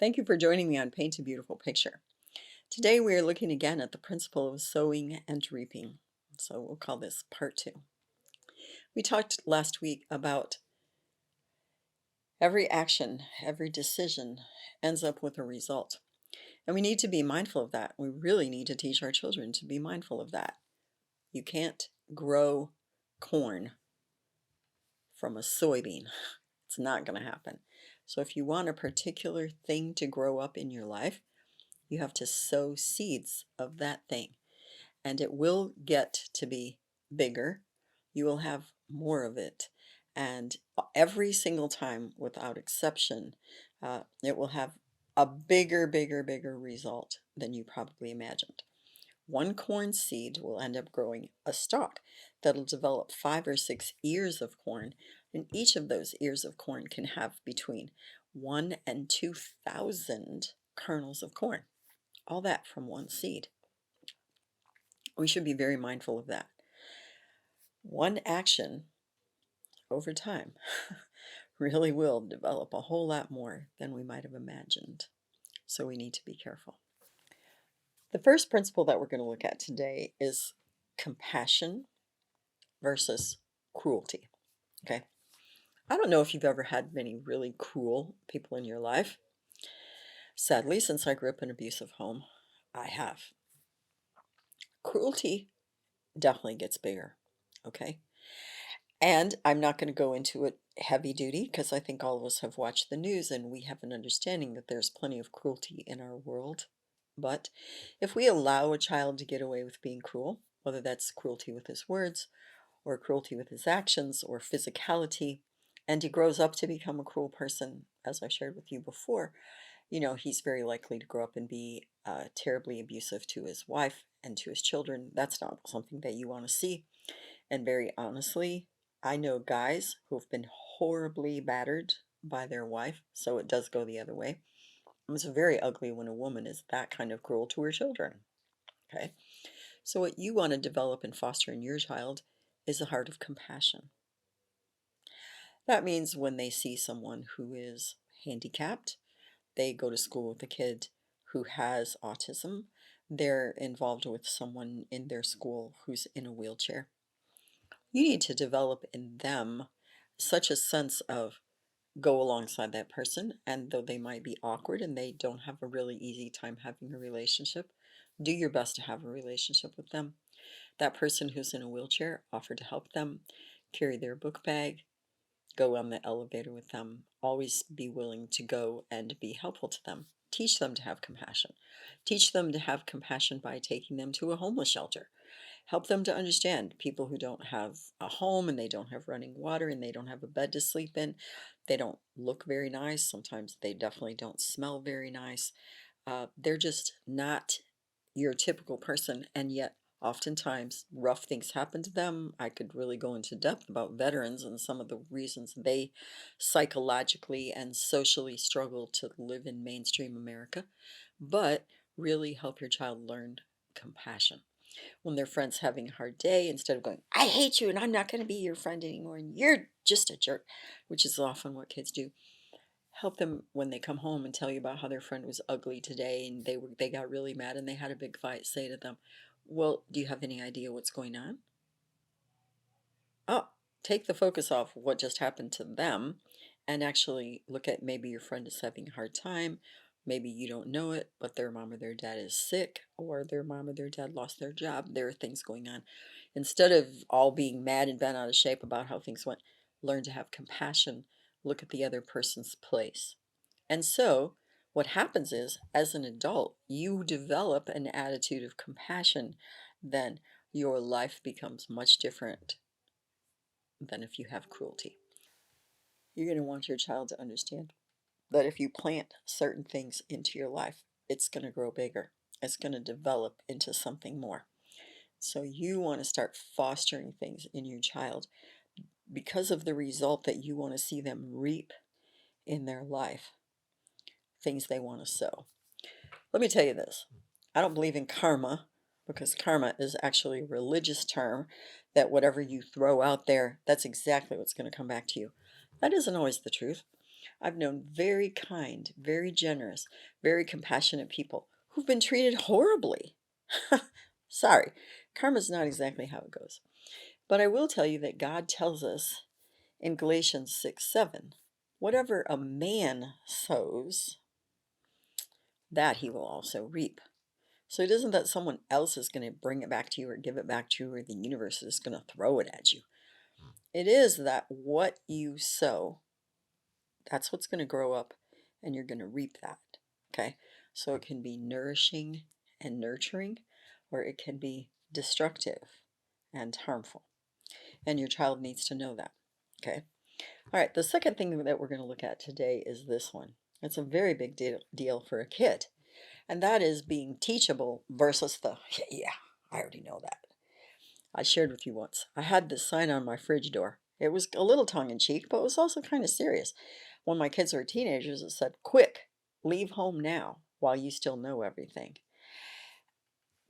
Thank you for joining me on Paint a Beautiful Picture. Today we are looking again at the principle of sowing and reaping. So we'll call this part 2. We talked last week about every action, every decision ends up with a result. And we need to be mindful of that. We really need to teach our children to be mindful of that. You can't grow corn from a soybean. It's not going to happen. So if you want a particular thing to grow up in your life, you have to sow seeds of that thing, and it will get to be bigger. You will have more of it, and every single time, without exception, it will have a bigger result than you probably imagined. One corn seed will end up growing a stalk that'll develop 5 or 6 ears of corn, and each of those ears of corn can have between 1 and 2,000 kernels of corn. All that from one seed. We should be very mindful of that. One action over time really will develop a whole lot more than we might have imagined. So we need to be careful. The first principle that we're going to look at today is compassion versus cruelty. Okay. I don't know if you've ever had many really cruel people in your life. Sadly, since I grew up in an abusive home, I have. Cruelty definitely gets bigger. Okay. And I'm not going to go into it heavy duty because I think all of us have watched the news and we have an understanding that there's plenty of cruelty in our world. But if we allow a child to get away with being cruel, whether that's cruelty with his words or cruelty with his actions or physicality, and he grows up to become a cruel person, as I shared with you before, he's very likely to grow up and be terribly abusive to his wife and to his children. That's not something that you want to see. And very honestly, I know guys who've been horribly battered by their wife, so it does go the other way. It's very ugly when a woman is that kind of cruel to her children. Okay? So what you want to develop and foster in your child is a heart of compassion. That means when they see someone who is handicapped, they go to school with a kid who has autism, they're involved with someone in their school who's in a wheelchair. You need to develop in them such a sense of go alongside that person, and though they might be awkward and they don't have a really easy time having a relationship, do your best to have a relationship with them. That person who's in a wheelchair, offer to help them, carry their book bag, go on the elevator with them, always be willing to go and be helpful to them. Teach them to have compassion. Teach them to have compassion by taking them to a homeless shelter. Help them to understand people who don't have a home and they don't have running water and they don't have a bed to sleep in. They don't look very nice. Sometimes they definitely don't smell very nice. They're just not your typical person, and yet oftentimes rough things happen to them. I could really go into depth about veterans and some of the reasons they psychologically and socially struggle to live in mainstream America, but really help your child learn compassion. When their friend's having a hard day, instead of going, I hate you and I'm not going to be your friend anymore and you're just a jerk, which is often what kids do, help them when they come home and tell you about how their friend was ugly today and they got really mad and they had a big fight. Say to them, well, do you have any idea what's going on? Oh, take the focus off what just happened to them and actually look at maybe your friend is having a hard time. Maybe you don't know it, but their mom or their dad is sick, or their mom or their dad lost their job. There are things going on. Instead of all being mad and bent out of shape about how things went, learn to have compassion. Look at the other person's place. And so, what happens is, as an adult, you develop an attitude of compassion, then your life becomes much different than if you have cruelty. You're going to want your child to understand that if you plant certain things into your life, it's going to grow bigger. It's going to develop into something more. So you want to start fostering things in your child because of the result that you want to see them reap in their life, things they want to sow. Let me tell you this. I don't believe in karma because karma is actually a religious term that whatever you throw out there, that's exactly what's going to come back to you. That isn't always the truth. I've known very kind, very generous, very compassionate people who've been treated horribly. Sorry, karma's not exactly how it goes. But I will tell you that God tells us in Galatians 6:7, whatever a man sows, that he will also reap. So it isn't that someone else is going to bring it back to you or give it back to you or the universe is going to throw it at you. It is that what you sow, that's what's going to grow up and you're going to reap that. Okay? So it can be nourishing and nurturing, or it can be destructive and harmful. And your child needs to know that. Okay? All right, the second thing that we're going to look at today is this one. It's a very big deal for a kid, and that is being teachable versus the, yeah, I already know that. I shared with you once. I had this sign on my fridge door. It was a little tongue-in-cheek, but it was also kind of serious. When my kids were teenagers, it said, quick, leave home now while you still know everything.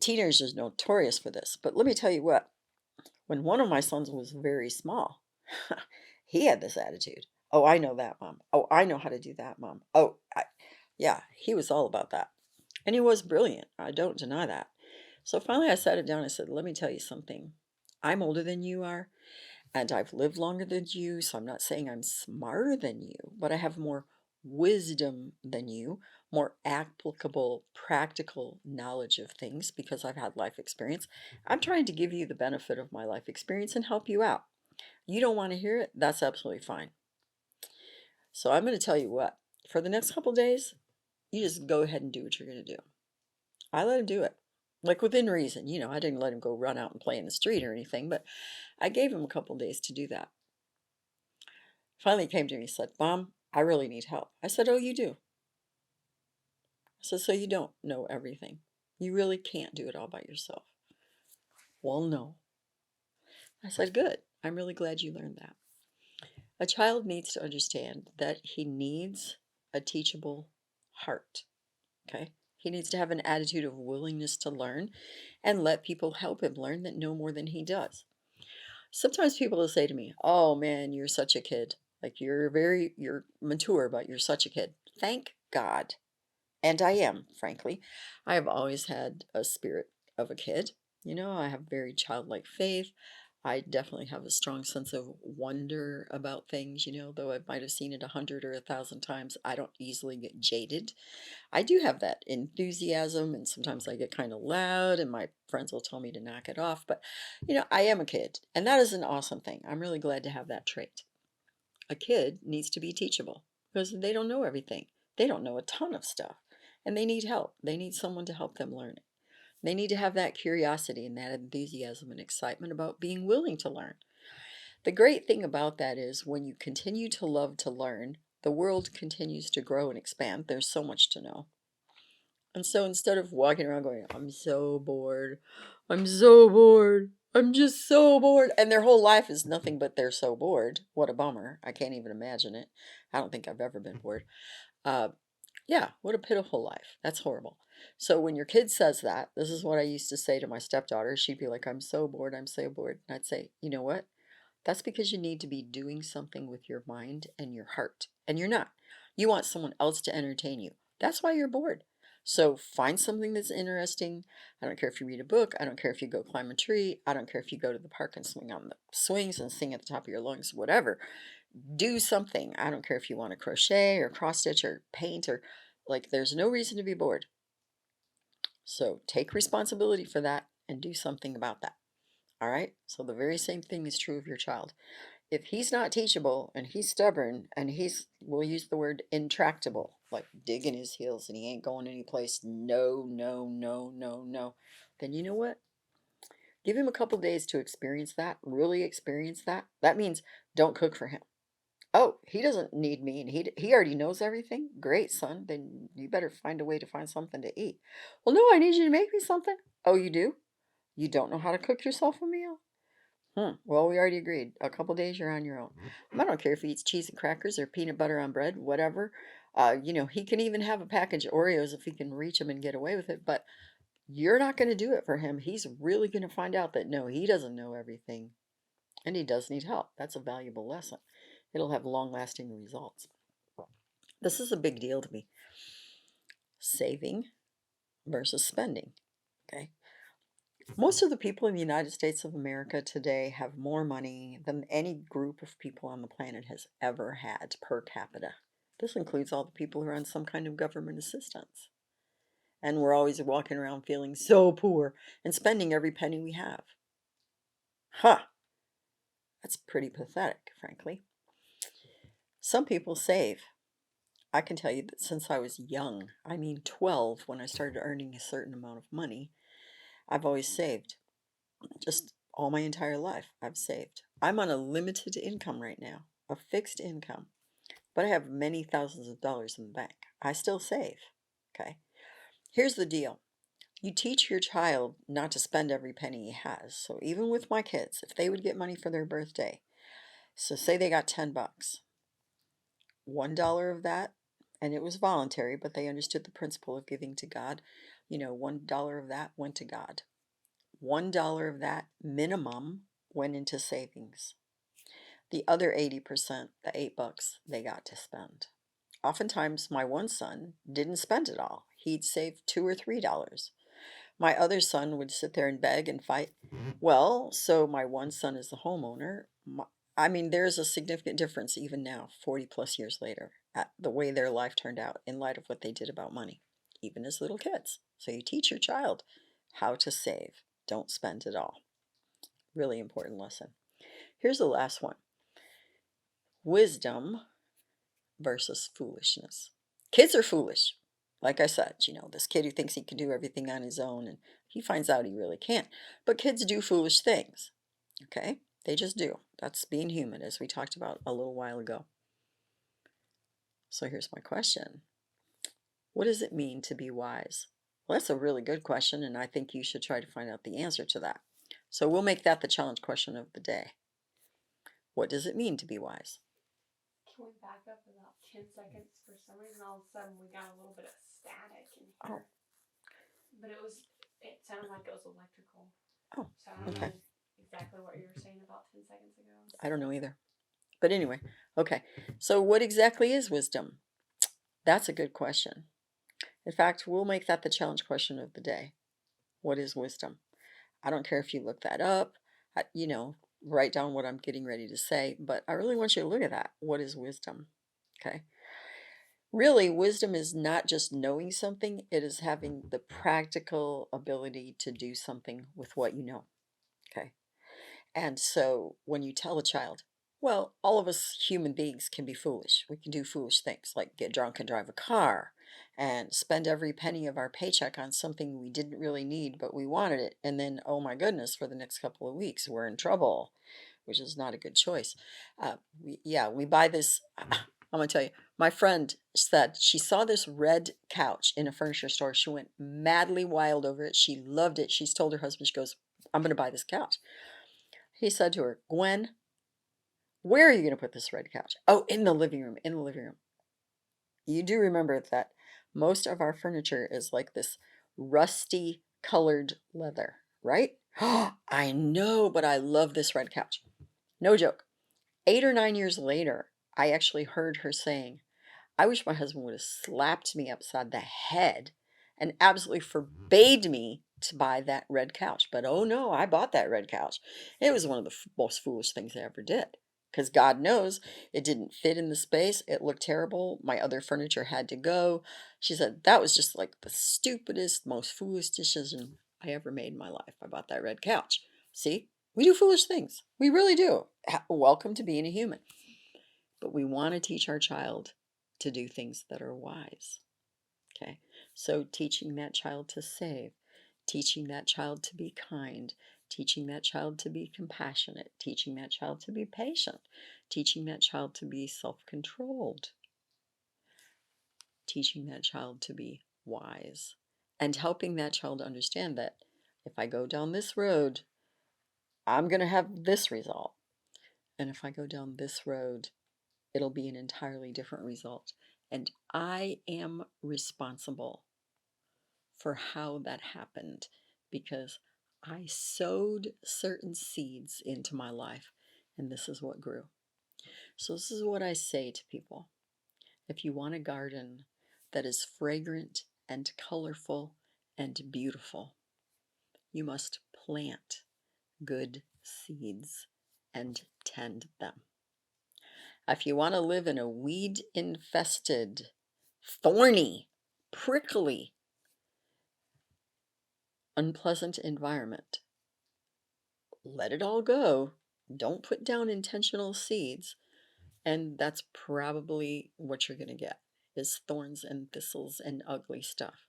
Teenagers are notorious for this, but let me tell you what. When one of my sons was very small, he had this attitude. Oh, I know that, Mom. Oh, I know how to do that, Mom. Yeah, he was all about that. And he was brilliant. I don't deny that. So finally I sat it down and I said, let me tell you something. I'm older than you are, and I've lived longer than you, so I'm not saying I'm smarter than you, but I have more wisdom than you, more applicable, practical knowledge of things because I've had life experience. I'm trying to give you the benefit of my life experience and help you out. You don't want to hear it? That's absolutely fine. So I'm going to tell you what, for the next couple days, you just go ahead and do what you're going to do. I let him do it. Like within reason, I didn't let him go run out and play in the street or anything, but I gave him a couple days to do that. Finally he came to me and said, Mom, I really need help. I said, oh, you do? I said, so you don't know everything. You really can't do it all by yourself. Well, no. I said, good. I'm really glad you learned that. A child needs to understand that he needs a teachable heart. Okay? He needs to have an attitude of willingness to learn and let people help him learn that know more than he does. Sometimes people will say to me, oh man, you're such a kid. Like you're mature, but you're such a kid. Thank God. And I am, frankly. I have always had a spirit of a kid. I have very childlike faith. I definitely have a strong sense of wonder about things, though I might have seen it 100 or 1,000 times. I don't easily get jaded. I do have that enthusiasm, and sometimes I get kind of loud, and my friends will tell me to knock it off. But, I am a kid, and that is an awesome thing. I'm really glad to have that trait. A kid needs to be teachable because they don't know everything. They don't know a ton of stuff, and they need help. They need someone to help them learn it. They need to have that curiosity and that enthusiasm and excitement about being willing to learn. The great thing about that is when you continue to love to learn, the world continues to grow and expand. There's so much to know. And so instead of walking around going, I'm so bored, I'm so bored, I'm just so bored, and their whole life is nothing but they're so bored. What a bummer. I can't even imagine it. I don't think I've ever been bored. Uh, yeah, what a pitiful life. That's horrible. So when your kid says that, this is what I used to say to my stepdaughter. She'd be like, I'm so bored, I'm so bored. And I'd say, you know what? That's because you need to be doing something with your mind and your heart. And you're not. You want someone else to entertain you. That's why you're bored. So find something that's interesting. I don't care if you read a book. I don't care if you go climb a tree. I don't care if you go to the park and swing on the swings and sing at the top of your lungs, whatever. Do something. I don't care if you want to crochet or cross stitch or paint or there's no reason to be bored. So take responsibility for that and do something about that. All right? So the very same thing is true of your child. If he's not teachable and he's stubborn and we'll use the word intractable, like digging his heels and he ain't going anyplace, no, no, no, no, no, then you know what? Give him a couple days to experience that, really experience that. That means don't cook for him. Oh, he doesn't need me and he already knows everything? Great, son. Then you better find a way to find something to eat. Well, no, I need you to make me something. Oh, you do? You don't know how to cook yourself a meal? Well, we already agreed. A couple days you're on your own. I don't care if he eats cheese and crackers or peanut butter on bread, whatever. He can even have a package of Oreos if he can reach them and get away with it. But you're not going to do it for him. He's really going to find out that no, he doesn't know everything, and he does need help. That's a valuable lesson. It'll have long-lasting results. This is a big deal to me. Saving versus spending. Okay. Most of the people in the United States of America today have more money than any group of people on the planet has ever had per capita. This includes all the people who are on some kind of government assistance. And we're always walking around feeling so poor and spending every penny we have. Huh, that's pretty pathetic, frankly. Some people save. I can tell you that since I was young, I mean 12, when I started earning a certain amount of money, I've always saved. Just all my entire life, I've saved. I'm on a limited income right now, a fixed income, but I have many thousands of dollars in the bank. I still save. Okay. Here's the deal. You teach your child not to spend every penny he has. So even with my kids, if they would get money for their birthday, so say they got 10 bucks, $1 of that, and it was voluntary, but they understood the principle of giving to God. $1 of that went to God. $1 of that minimum went into savings. The other 80%, the 8 bucks, they got to spend. Oftentimes, my one son didn't spend it all. He'd save $2 or $3. My other son would sit there and beg and fight. Well, so my one son is the homeowner. I mean, there's a significant difference even now, 40 plus years later, at the way their life turned out in light of what they did about money, even as little kids. So you teach your child how to save. Don't spend it all. Really important lesson. Here's the last one. Wisdom versus foolishness. Kids are foolish. Like I said, this kid who thinks he can do everything on his own and he finds out he really can't. But kids do foolish things. Okay? They just do. That's being human, as we talked about a little while ago. So here's my question. What does it mean to be wise? Well, that's a really good question, and I think you should try to find out the answer to that. So we'll make that the challenge question of the day. What does it mean to be wise? Can we back up about 10 seconds? For some reason, all of a sudden, we got a little bit of static in here. But it sounded like it was electrical. Oh, So I don't okay. know exactly what you were saying about 10 seconds ago. I don't know either. But anyway, okay. So what exactly is wisdom? That's a good question. In fact, we'll make that the challenge question of the day. What is wisdom? I don't care if you look that up, write down what I'm getting ready to say, but I really want you to look at that. What is wisdom? Okay. Really, wisdom is not just knowing something, it is having the practical ability to do something with what you know. Okay. And so when you tell a child, well, all of us human beings can be foolish. We can do foolish things like get drunk and drive a car and spend every penny of our paycheck on something we didn't really need, but we wanted it. And then, oh my goodness, for the next couple of weeks, we're in trouble, which is not a good choice. We buy this. I'm going to tell you, my friend said she saw this red couch in a furniture store. She went madly wild over it. She loved it. She's told her husband, she goes, I'm going to buy this couch. He said to her, Gwen, where are you going to put this red couch? Oh, in the living room, in the living room. You do remember that most of our furniture is like this rusty colored leather, right? I know, but I love this red couch. No joke. 8 or 9 years later, I actually heard her saying, I wish my husband would have slapped me upside the head and absolutely forbade me to buy that red couch. But oh no, I bought that red couch. It was one of the most foolish things I ever did. Because God knows it didn't fit in the space. It looked terrible. My other furniture had to go. She said, that was just like the stupidest, most foolish decision I ever made in my life. I bought that red couch. See, we do foolish things. We really do. Welcome to being a human. But we want to teach our child to do things that are wise. Okay, so teaching that child to save, teaching that child to be kind, teaching that child to be compassionate, teaching that child to be patient, teaching that child to be self controlled, teaching that child to be wise, and helping that child understand that if I go down this road, I'm going to have this result. And if I go down this road, it'll be an entirely different result. And I am responsible for how that happened because I sowed certain seeds into my life and this is what grew. So, this is what I say to people If you want a garden that is fragrant and colorful and beautiful, you must plant good seeds and tend them. If you want to live in a weed infested, thorny, prickly, unpleasant environment, let it all go. Don't put down intentional seeds, and that's probably what you're going to get is thorns and thistles and ugly stuff.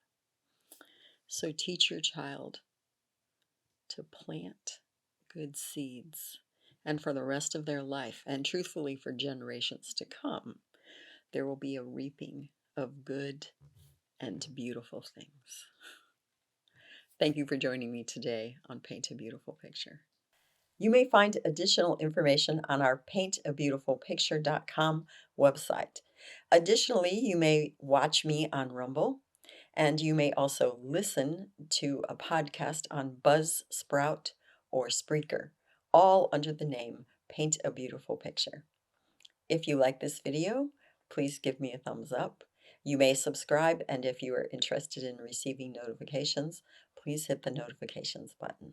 So teach your child to plant good seeds, and for the rest of their life, and truthfully for generations to come, there will be a reaping of good and beautiful things. Thank you for joining me today on Paint a Beautiful Picture. You may find additional information on our paintabeautifulpicture.com website. Additionally, you may watch me on Rumble, and you may also listen to a podcast on Buzzsprout or Spreaker, all under the name Paint a Beautiful Picture. If you like this video, please give me a thumbs up. You may subscribe, and if you are interested in receiving notifications, please hit the notifications button.